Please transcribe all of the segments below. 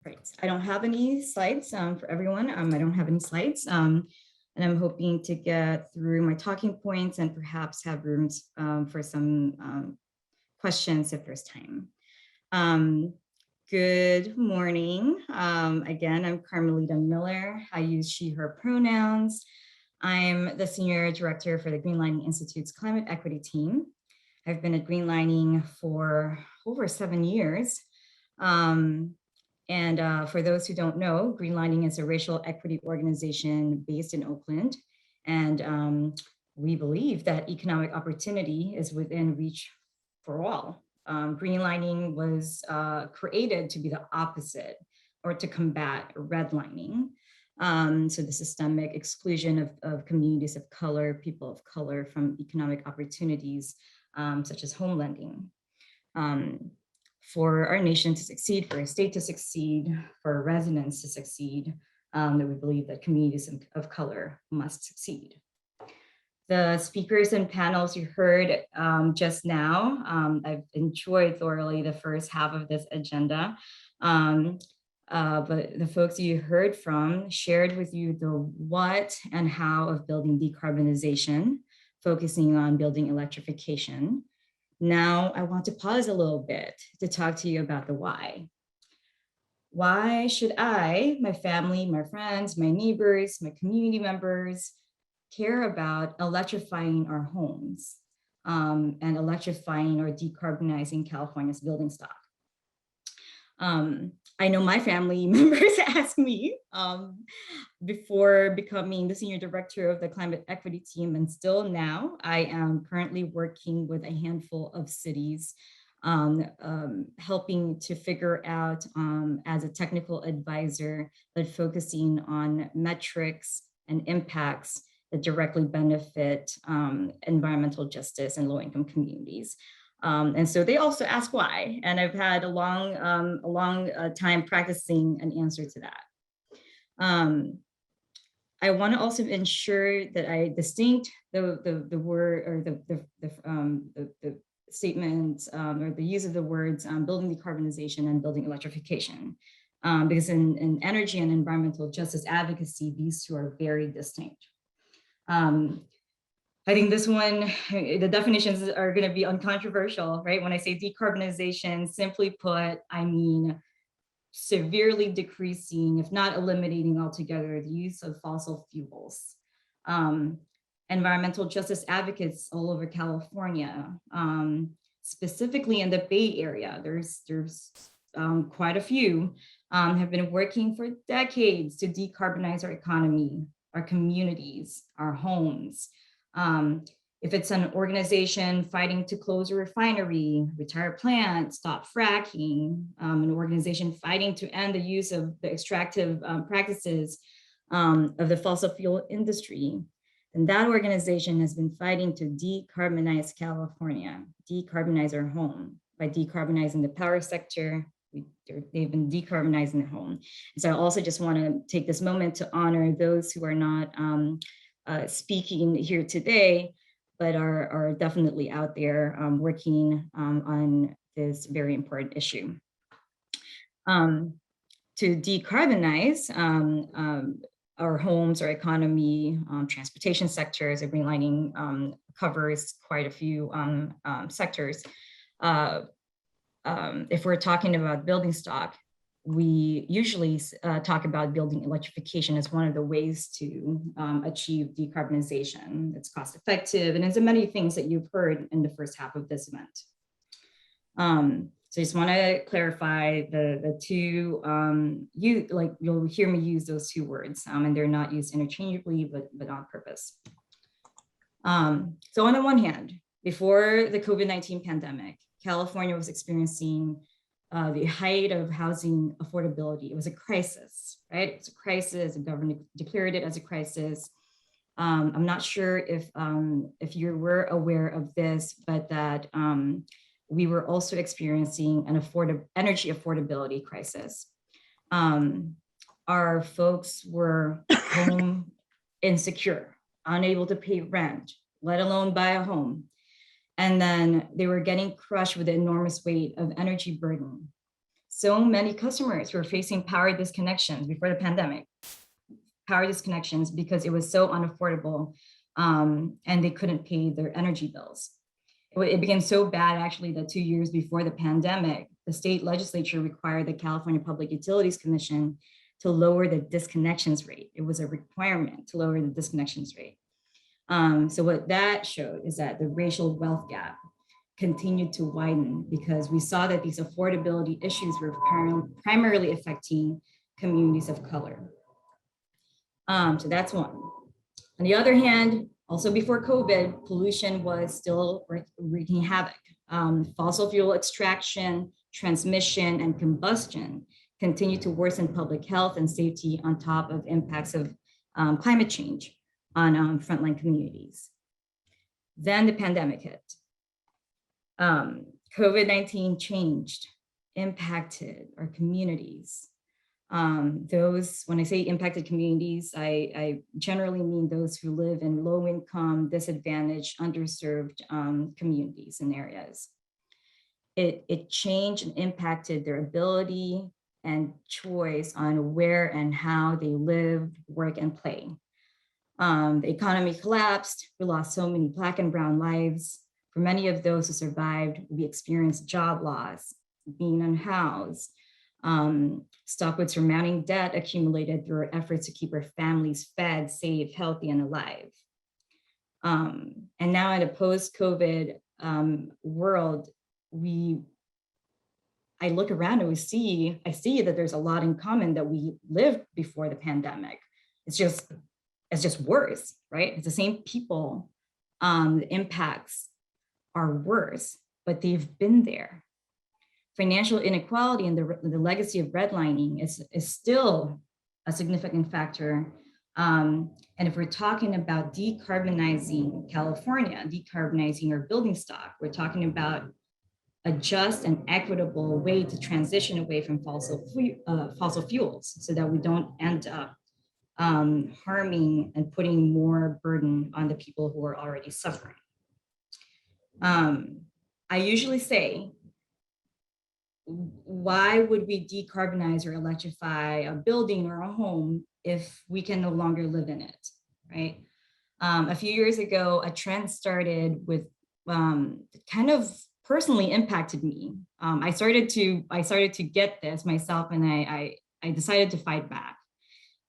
Right. I don't have any slides for everyone. I don't have any slides. And I'm hoping to get through my talking points and perhaps have rooms for some questions if there's time. Good morning. Again, I'm Carmelita Miller. I use she, her pronouns. I'm the Senior Director for the Greenlining Institute's Climate Equity team. I've been at Greenlining for over 7 years. For those who don't know, Greenlining is a racial equity organization based in Oakland. And we believe that economic opportunity is within reach for all. Greenlining was created to be the opposite or to combat redlining. So the systemic exclusion of communities of color, people of color from economic opportunities, such as home lending. For our nation to succeed, for our state to succeed, for our residents to succeed, that we believe that communities of color must succeed. The speakers and panels you heard just now, I've enjoyed thoroughly the first half of this agenda. But the folks you heard from shared with you the what and how of building decarbonization, focusing on building electrification. Now I want to pause a little bit to talk to you about the why. Why should I, my family, my friends, my neighbors, my community members care about electrifying our homes and electrifying or decarbonizing California's building stock? I know my family members ask me before becoming the Senior Director of the Climate Equity team, and still now, I am currently working with a handful of cities, helping to figure out as a technical advisor, but focusing on metrics and impacts that directly benefit environmental justice and low-income communities. And so they also ask why, and I've had a long time practicing an answer to that. I want to also ensure that I distinct the word or the statements or the use of the words building decarbonization and building electrification, because in energy and environmental justice advocacy, these two are very distinct. I think this one, the definitions are going to be uncontroversial, right? When I say decarbonization, simply put, I mean severely decreasing, if not eliminating altogether, the use of fossil fuels. Environmental justice advocates all over California, specifically in the Bay Area, there's quite a few, have been working for decades to decarbonize our economy, our communities, our homes. If it's an organization fighting to close a refinery, retire a plant, stop fracking, an organization fighting to end the use of the extractive practices of the fossil fuel industry, then that organization has been fighting to decarbonize California, decarbonize our home by decarbonizing the power sector. They've been decarbonizing the home. And so I also just want to take this moment to honor those who are not speaking here today, but are definitely out there working on this very important issue. To decarbonize our homes, our economy, transportation sectors, Greenlining covers quite a few sectors. If we're talking about building stock, we usually talk about building electrification as one of the ways to achieve decarbonization. It's cost effective, and it's many things that you've heard in the first half of this event. So I just want to clarify the two, you'll hear me use those two words, and they're not used interchangeably, but on purpose. So on the one hand, before the COVID-19 pandemic, California was experiencing the height of housing affordability. It was a crisis, right? It's a crisis. The government declared it as a crisis. I'm not sure if you were aware of this, but that we were also experiencing an energy affordability crisis. Our folks were home insecure, unable to pay rent, let alone buy a home. And then they were getting crushed with the enormous weight of energy burden. so many customers were facing power disconnections before the pandemic, power disconnections because it was so unaffordable, and they couldn't pay their energy bills. It became so bad, actually, that 2 years before the pandemic, the state legislature required the California Public Utilities Commission to lower the disconnections rate. It was a requirement to lower the disconnections rate. So what that showed is that the racial wealth gap continued to widen because we saw that these affordability issues were primarily affecting communities of color. So that's one. On the other hand, also before COVID, pollution was still wreaking havoc. Fossil fuel extraction, transmission, and combustion continue to worsen public health and safety on top of impacts of climate change on frontline communities. Then the pandemic hit. COVID-19 changed, impacted our communities. When I say impacted communities, I generally mean those who live in low income, disadvantaged, underserved communities and areas. It changed and impacted their ability and choice on where and how they live, work, and play. The economy collapsed. We lost so many Black and brown lives. For many of those who survived, we experienced job loss, being unhoused, stuck with surmounting debt accumulated through our efforts to keep our families fed, safe, healthy, and alive. And now in a post-COVID world, I look around and I see that there's a lot in common that we lived before the pandemic. It's just worse, right? It's the same people. The impacts are worse, but they've been there. Financial inequality and the legacy of redlining is still a significant factor. And if we're talking about decarbonizing California, decarbonizing our building stock, we're talking about a just and equitable way to transition away from fossil fuels so that we don't end up harming and putting more burden on the people who are already suffering. I usually say, why would we decarbonize or electrify a building or a home if we can no longer live in it, right? A few years ago, a trend started with kind of personally impacted me. I started to get this myself, and I decided to fight back.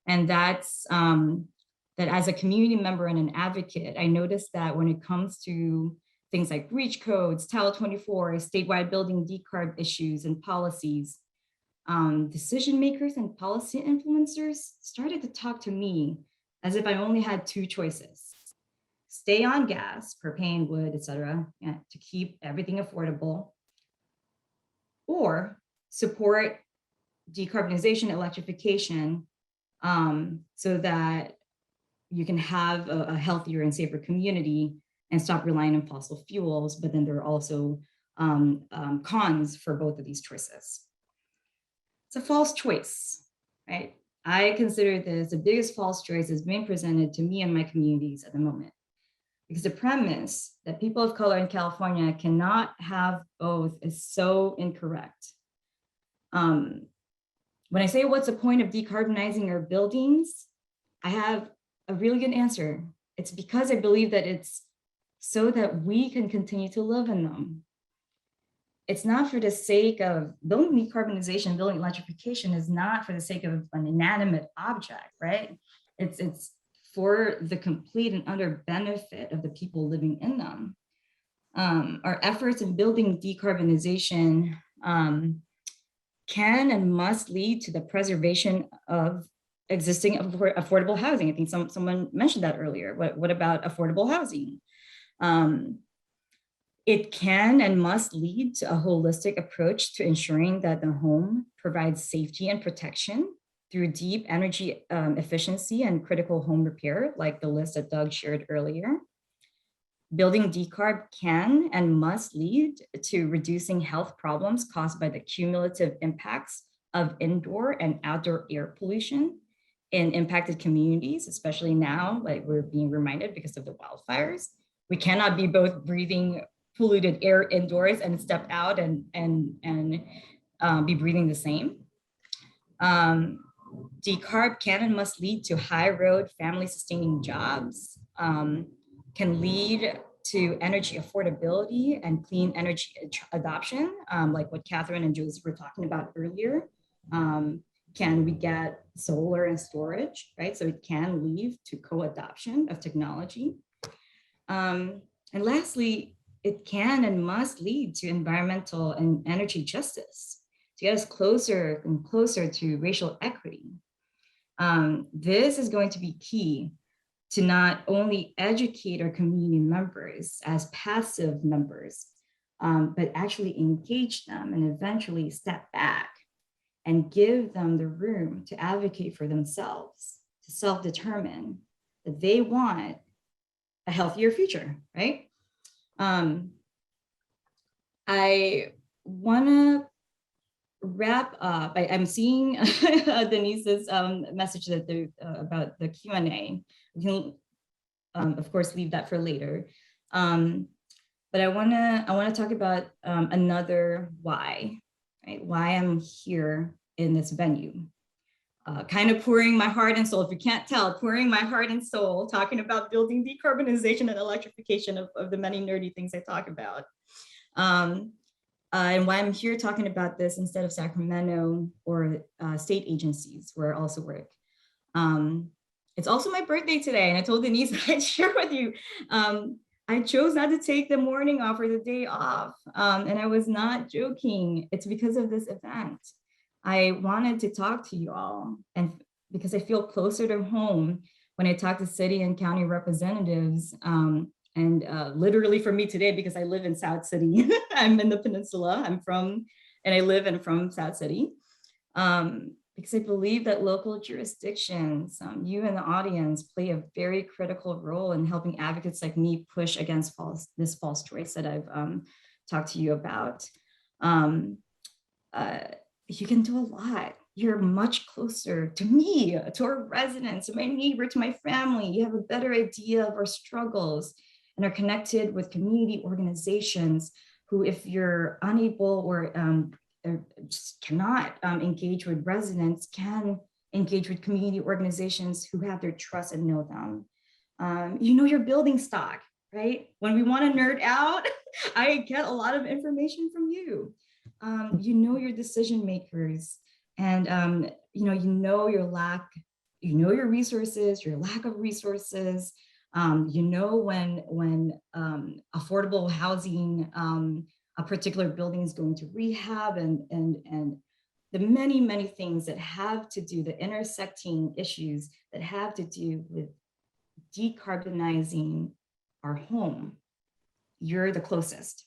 And that's that as a community member and an advocate, I noticed that when it comes to things like REACH codes, Title 24, statewide building decarb issues and policies, decision makers and policy influencers started to talk to me as if I only had two choices: stay on gas, propane, wood, etc., to keep everything affordable, or support decarbonization, electrification, so that you can have a healthier and safer community and stop relying on fossil fuels. But then there are also cons for both of these choices. It's a false choice, right? I consider this the biggest false choice that's being presented to me and my communities at the moment. Because the premise that people of color in California cannot have both is so incorrect. When I say what's the point of decarbonizing our buildings, I have a really good answer. It's because I believe that it's so that we can continue to live in them. It's not for the sake of building decarbonization, building electrification is not for the sake of an inanimate object, right? It's for the complete and utter benefit of the people living in them. Our efforts in building decarbonization can and must lead to the preservation of existing affordable housing. I think someone mentioned that earlier. What about affordable housing? It can and must lead to a holistic approach to ensuring that the home provides safety and protection through deep energy efficiency and critical home repair, like the list that Doug shared earlier. Building decarb can and must lead to reducing health problems caused by the cumulative impacts of indoor and outdoor air pollution in impacted communities, especially now, like we're being reminded because of the wildfires. We cannot be both breathing polluted air indoors and step out and be breathing the same. Decarb can and must lead to high road family sustaining jobs, can lead to energy affordability and clean energy adoption, like what Catherine and Jules were talking about earlier. Can we get solar and storage, right? So it can lead to co-adoption of technology. And lastly, it can and must lead to environmental and energy justice to get us closer and closer to racial equity. This is going to be key to not only educate our community members as passive members, but actually engage them and eventually step back and give them the room to advocate for themselves, to self-determine that they want a healthier future, right? I wanna wrap up. I'm seeing Denise's message that about the Q&A. We can, of course, leave that for later. But I wanna talk about another why, right? Why I'm here in this venue. Kind of pouring my heart and soul, if you can't tell, pouring my heart and soul, talking about building decarbonization and electrification of the many nerdy things I talk about. And why I'm here talking about this instead of Sacramento or state agencies where I also work. It's also my birthday today, and I told Denise I'd share with you. I chose not to take the morning off or the day off, and I was not joking. It's because of this event. I wanted to talk to you all, and because I feel closer to home when I talk to city and county representatives, and literally for me today, because I live in South City, I'm in the peninsula, and I live and from South City, because I believe that local jurisdictions, you in the audience, play a very critical role in helping advocates like me push against this false choice that I've talked to you about. You can do a lot. You're much closer to me, to our residents, to my neighbor, to my family. You have a better idea of our struggles and are connected with community organizations who, if you're unable or just cannot engage with residents, can engage with community organizations who have their trust and know them. You know your building stock, right? When we want to nerd out, I get a lot of information from you. You know your decision makers, and you know your lack, you know your resources, your lack of resources. You know when affordable housing, a particular building is going to rehab, and the many things that have to do, the intersecting issues that have to do with decarbonizing our home. You're the closest.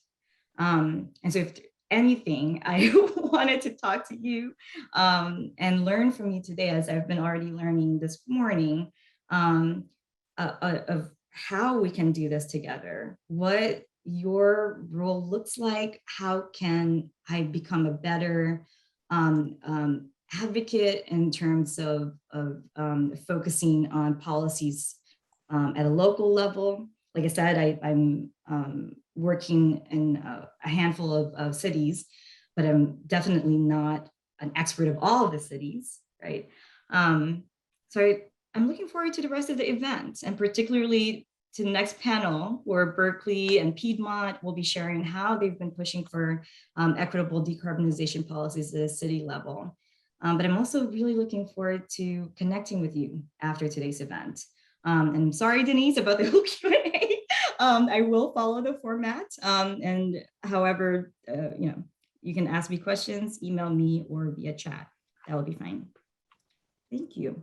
And so if anything, I wanted to talk to you and learn from you today, as I've been already learning this morning, of how we can do this together, what your role looks like, how can I become a better advocate in terms of focusing on policies at a local level. Like I said, I'm working in a handful of cities, but I'm definitely not an expert of all of the cities, right? So I'm looking forward to the rest of the event, and particularly to the next panel where Berkeley and Piedmont will be sharing how they've been pushing for equitable decarbonization policies at a city level. But I'm also really looking forward to connecting with you after today's event. And I'm sorry, Denise, about the whole Q&A. I will follow the format. And however, you can ask me questions, email me, or via chat. That will be fine. Thank you.